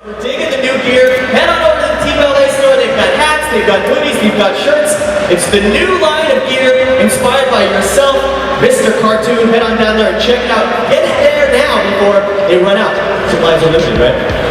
We're digging the new gear. Head on over to the Team LA store. They've got hats, they've got hoodies, they've got shirts. It's the new line of gear inspired by yourself, Mr. Cartoon. Head on down there and check it out. Get it there now before they run out. Supplies are limited, right?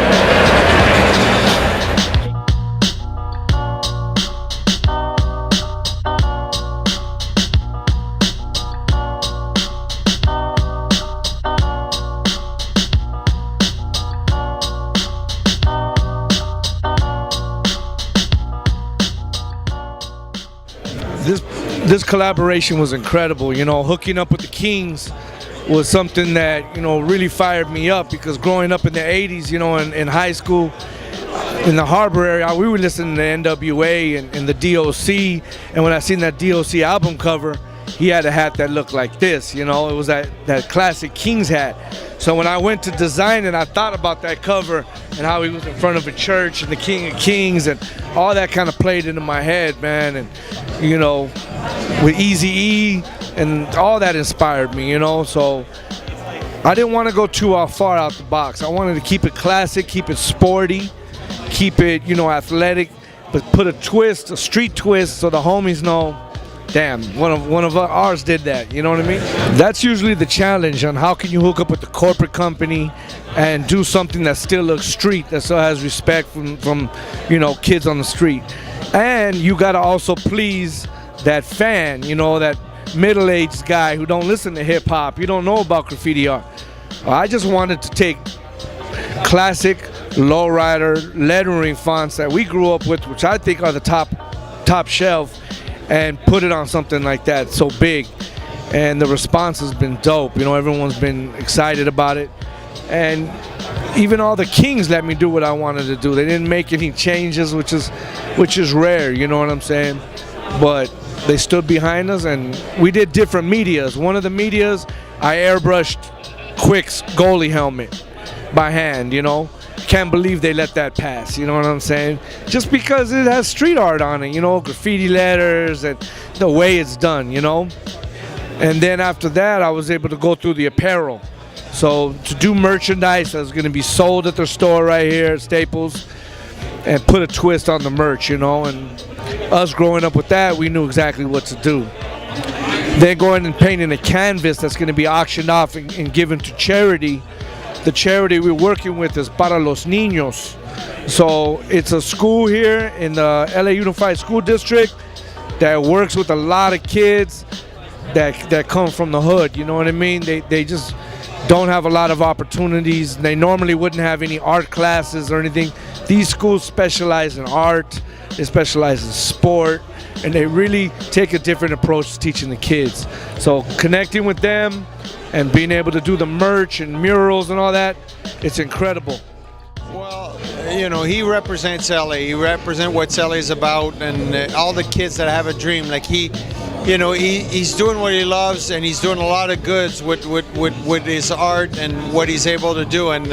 This collaboration was incredible. You know, hooking up with the Kings was something that, you know, really fired me up, because growing up in the 80s, you know, in high school, in the Harbor area, we were listening to N.W.A. and the D.O.C. And when I seen that D.O.C. album cover, he had a hat that looked like this, you know, it was that classic Kings hat. So when I went to design it, I thought about that cover and how he was in front of a church and the King of Kings, and all that kind of played into my head, man. And, you know, with Eazy-E and all that inspired me, you know. So I didn't want to go too far out the box. I wanted to keep it classic, keep it sporty, keep it, you know, athletic, but put a twist, a street twist, so the homies know, damn, one of ours did that, you know what I mean? That's usually the challenge, on how can you hook up with the corporate company and do something that still looks street, that still has respect from you know, kids on the street. And you gotta also please that fan, you know, that middle-aged guy who don't listen to hip-hop, you don't know about graffiti art. I just wanted to take classic lowrider lettering fonts that we grew up with, which I think are the top shelf, and put it on something like that so big. And the response has been dope. You know, everyone's been excited about it. And even all the Kings let me do what I wanted to do. They didn't make any changes, which is rare, you know what I'm saying? But they stood behind us, and we did different medias. One of the medias, I airbrushed Quick's goalie helmet by hand, you know? Can't believe they let that pass, you know what I'm saying? Just because it has street art on it, you know, graffiti letters and the way it's done, you know? And then after that, I was able to go through the apparel. So to do merchandise that's gonna be sold at their store right here at Staples, and put a twist on the merch, you know? And us growing up with that, we knew exactly what to do. Then going and painting a canvas that's gonna be auctioned off and given to charity. The charity we're working with is Para los Niños. So it's a school here in the LA Unified School District that works with a lot of kids that come from the hood, you know what I mean? They just don't have a lot of opportunities. They normally wouldn't have any art classes or anything. These schools specialize in art, they specialize in sport, and they really take a different approach to teaching the kids. So connecting with them and being able to do the merch and murals and all that, it's incredible. Well, you know, he represents LA. He represents what LA is about, and all the kids that have a dream. Like you know, he's doing what he loves, and he's doing a lot of goods with his art and what he's able to do. And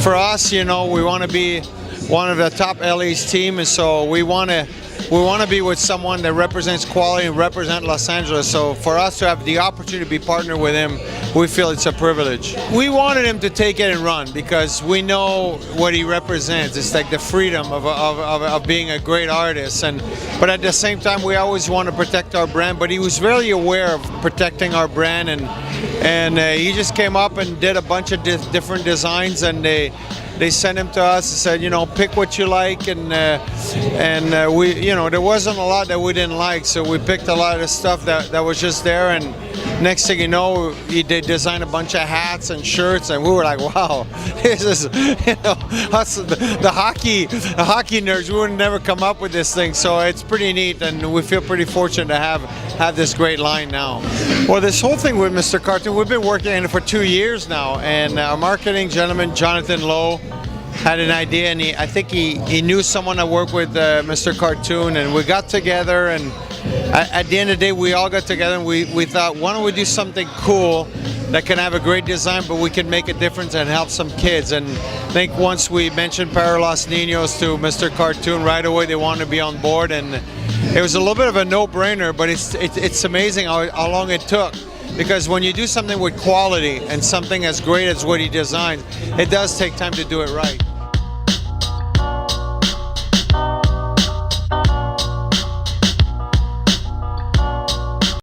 for us, you know, we want to be one of the top LA's team, and so we want to be with someone that represents quality and represent Los Angeles. So for us to have the opportunity to be partnered with him, we feel it's a privilege. We wanted him to take it and run because we know what he represents. It's like the freedom of being a great artist. But at the same time, we always want to protect our brand. But he was very aware of protecting our brand, and he just came up and did a bunch of different designs, and they sent him to us and said, you know, pick what you like, and we, you know, there wasn't a lot that we didn't like, so we picked a lot of stuff that was just there, and next thing you know, they designed a bunch of hats and shirts, and we were like, wow, this is, you know, us, the hockey nerds, we would never come up with this thing, so it's pretty neat, and we feel pretty fortunate to have this great line now. Well, this whole thing with Mr. Cartoon, we've been working on it for 2 years now, and our marketing gentleman, Jonathan Lowe, had an idea, and I think he knew someone that worked with Mr. Cartoon, and we got together, and at the end of the day, we all got together, and we thought, why don't we do something cool that can have a great design, but we can make a difference and help some kids. And I think once we mentioned Para los Niños to Mr. Cartoon, right away they wanted to be on board, and it was a little bit of a no-brainer, but it's amazing how long it took. Because when you do something with quality and something as great as what he designed, it does take time to do it right.